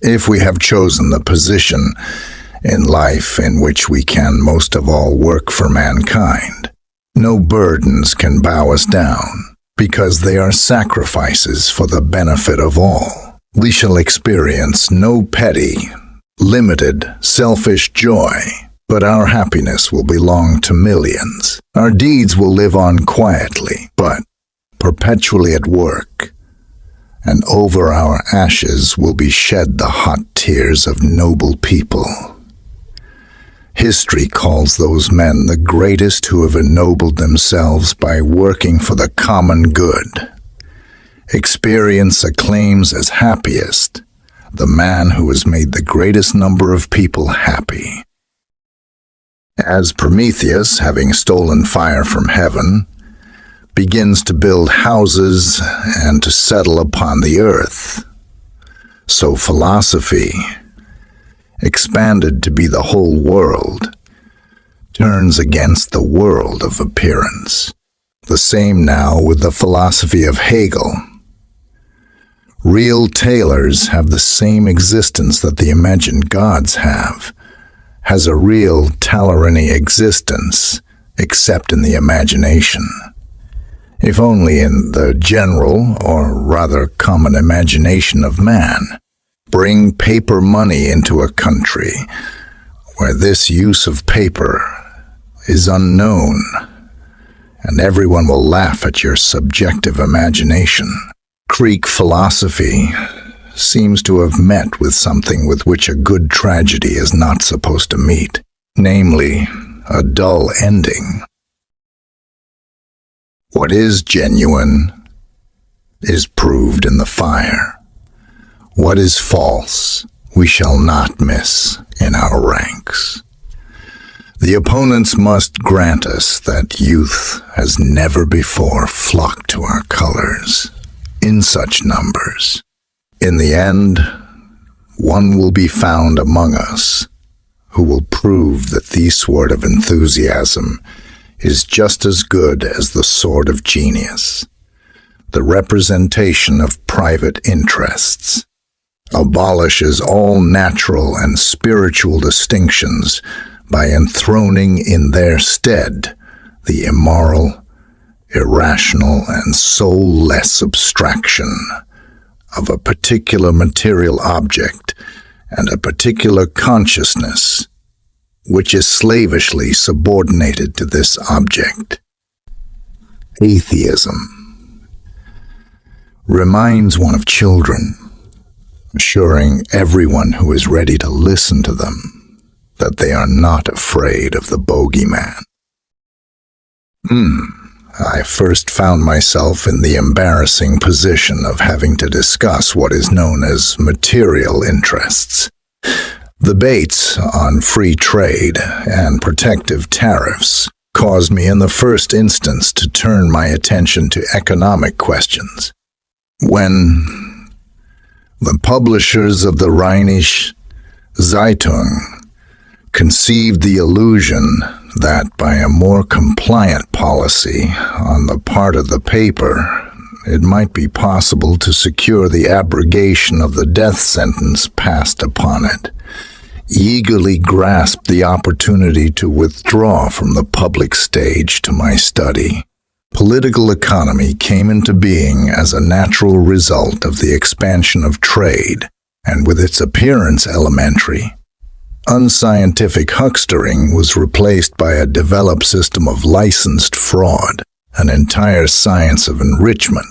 If we have chosen the position in life in which we can most of all work for mankind, no burdens can bow us down, because they are sacrifices for the benefit of all. We shall experience no petty, limited, selfish joy, but our happiness will belong to millions. Our deeds will live on quietly, but perpetually at work, and over our ashes will be shed the hot tears of noble people. History calls those men the greatest who have ennobled themselves by working for the common good. Experience acclaims as happiest the man who has made the greatest number of people happy. As Prometheus, having stolen fire from heaven, begins to build houses and to settle upon the earth, so philosophy, expanded to be the whole world, turns against the world of appearance. The same now with the philosophy of Hegel. Real tailors have the same existence that the imagined gods have, has a real Talleyrand existence, except in the imagination. If only in the general, or rather common imagination of man. Bring paper money into a country where this use of paper is unknown, and everyone will laugh at your subjective imagination. Greek philosophy seems to have met with something with which a good tragedy is not supposed to meet, namely, a dull ending. What is genuine is proved in the fire. What is false we shall not miss in our ranks. The opponents must grant us that youth has never before flocked to our colors in such numbers. In the end, one will be found among us who will prove that the sword of enthusiasm is just as good as the sword of genius, the representation of private interests, abolishes all natural and spiritual distinctions by enthroning in their stead the immoral, irrational, and soulless abstraction of a particular material object and a particular consciousness which is slavishly subordinated to this object. Atheism reminds one of children, assuring everyone who is ready to listen to them that they are not afraid of the bogeyman. I first found myself in the embarrassing position of having to discuss what is known as material interests. Debates on free trade and protective tariffs caused me in the first instance to turn my attention to economic questions. When the publishers of the Rheinische Zeitung conceived the illusion that by a more compliant policy on the part of the paper, it might be possible to secure the abrogation of the death sentence passed upon it, eagerly grasped the opportunity to withdraw from the public stage to my study. Political economy came into being as a natural result of the expansion of trade, and with its appearance elementary, unscientific huckstering was replaced by a developed system of licensed fraud, an entire science of enrichment.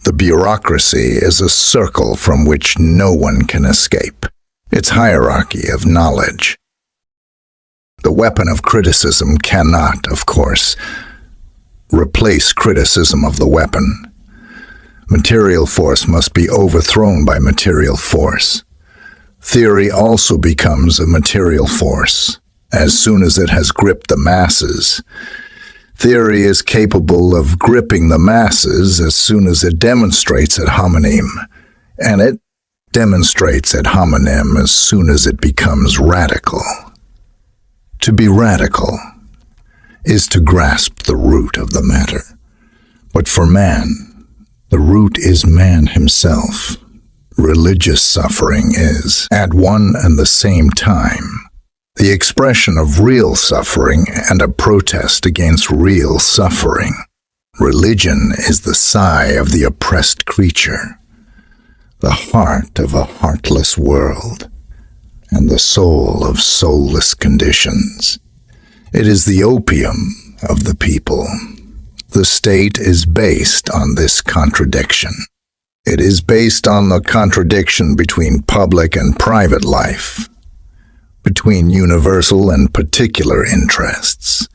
The bureaucracy is a circle from which no one can escape. Its hierarchy of knowledge. The weapon of criticism cannot, of course, replace criticism of the weapon. Material force must be overthrown by material force. Theory also becomes a material force as soon as it has gripped the masses. Theory is capable of gripping the masses as soon as it demonstrates ad hominem, and it demonstrates ad hominem as soon as it becomes radical. To be radical is to grasp the root of the matter, but for man, the root is man himself. Religious suffering is, at one and the same time, the expression of real suffering and a protest against real suffering. Religion is the sigh of the oppressed creature, the heart of a heartless world, and the soul of soulless conditions. It is the opium of the people. The state is based on this contradiction. It is based on the contradiction between public and private life, between universal and particular interests.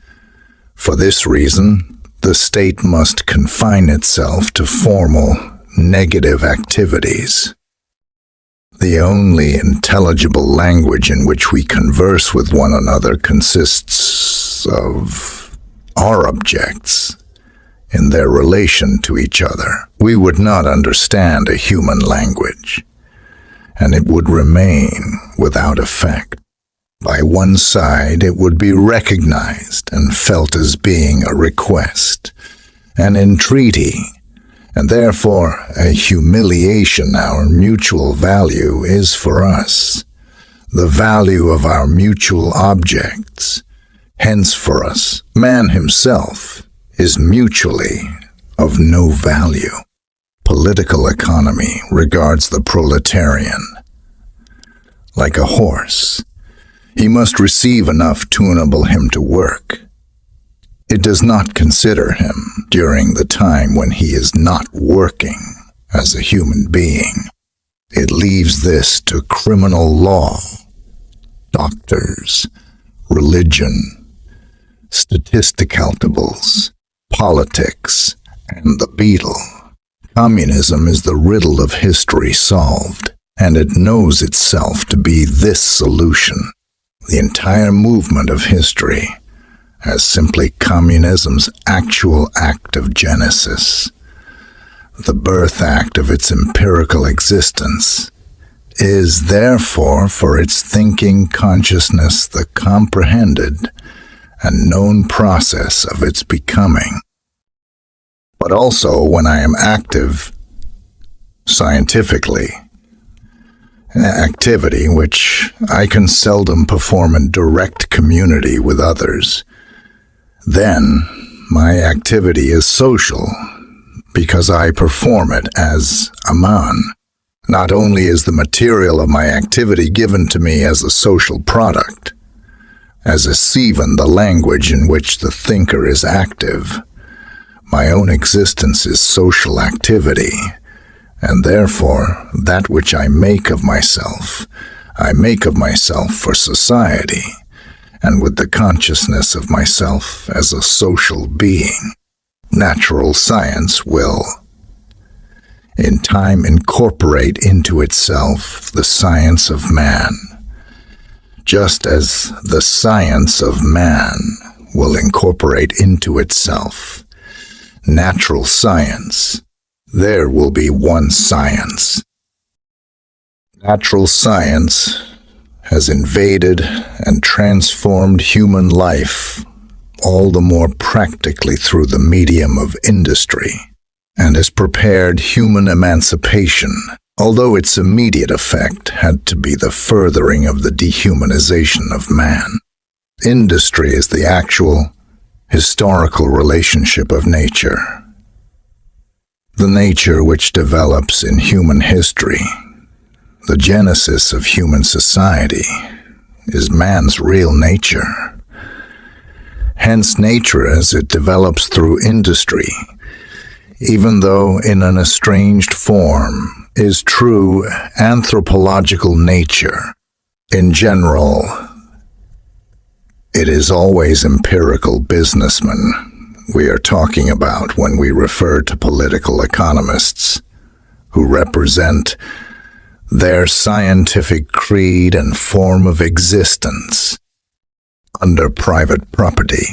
For this reason, the state must confine itself to formal, negative activities. The only intelligible language in which we converse with one another consists of our objects in their relation to each other. We would not understand a human language, and it would remain without effect. By one side, it would be recognized and felt as being a request, an entreaty, and therefore a humiliation. Our mutual value is for us the value of our mutual objects. Hence for us, man himself is mutually of no value. Political economy regards the proletarian like a horse. He must receive enough to enable him to work. It does not consider him during the time when he is not working as a human being. It leaves this to criminal law, doctors, religion, statisticaltables, politics, and the beetle. Communism is the riddle of history solved, and it knows itself to be this solution. The entire movement of history as simply communism's actual act of genesis, the birth act of its empirical existence, is therefore for its thinking consciousness the comprehended and known process of its becoming. But also when I am active scientifically, activity which I can seldom perform in direct community with others, then my activity is social because I perform it as a man. Not only is the material of my activity given to me as a social product, as is even the language in which the thinker is active, my own existence is social activity, and therefore that which I make of myself for society, and with the consciousness of myself as a social being. Natural science will, in time, incorporate into itself the science of man, just as the science of man will incorporate into itself natural science. There will be one science. Natural science has invaded and transformed human life all the more practically through the medium of industry, and has prepared human emancipation, although its immediate effect had to be the furthering of the dehumanization of man. Industry is the actual historical relationship of nature, the nature which develops in human history. The genesis of human society is man's real nature. Hence nature as it develops through industry, even though in an estranged form, is true anthropological nature. In general, it is always empirical businessmen we are talking about when we refer to political economists who represent their scientific creed and form of existence under private property.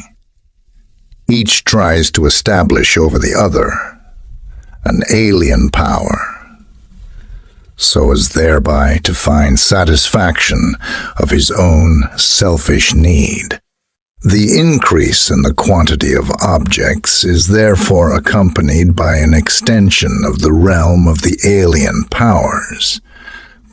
Each tries to establish over the other an alien power, so as thereby to find satisfaction of his own selfish need. The increase in the quantity of objects is therefore accompanied by an extension of the realm of the alien powers,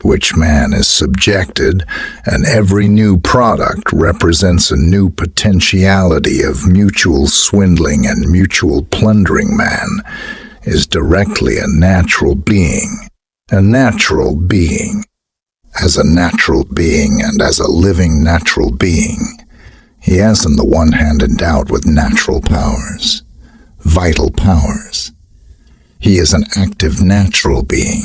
which man is subjected, and every new product represents a new potentiality of mutual swindling and mutual plundering. Man is directly a natural being. A natural being. As a natural being and as a living natural being, he is on the one hand endowed with natural powers, vital powers. He is an active natural being.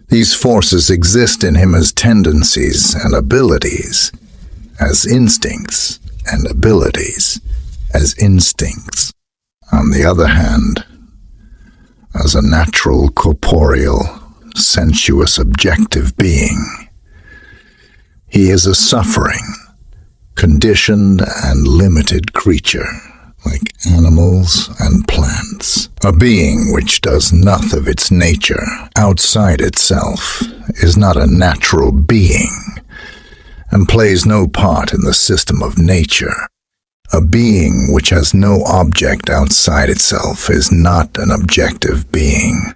These forces exist in him as tendencies and abilities, as instincts and abilities, as instincts. On the other hand, as a natural, corporeal, sensuous, objective being, he is a suffering, conditioned and limited creature, like animals and plants. A being which does naught of its nature outside itself is not a natural being, and plays no part in the system of nature. A being which has no object outside itself is not an objective being.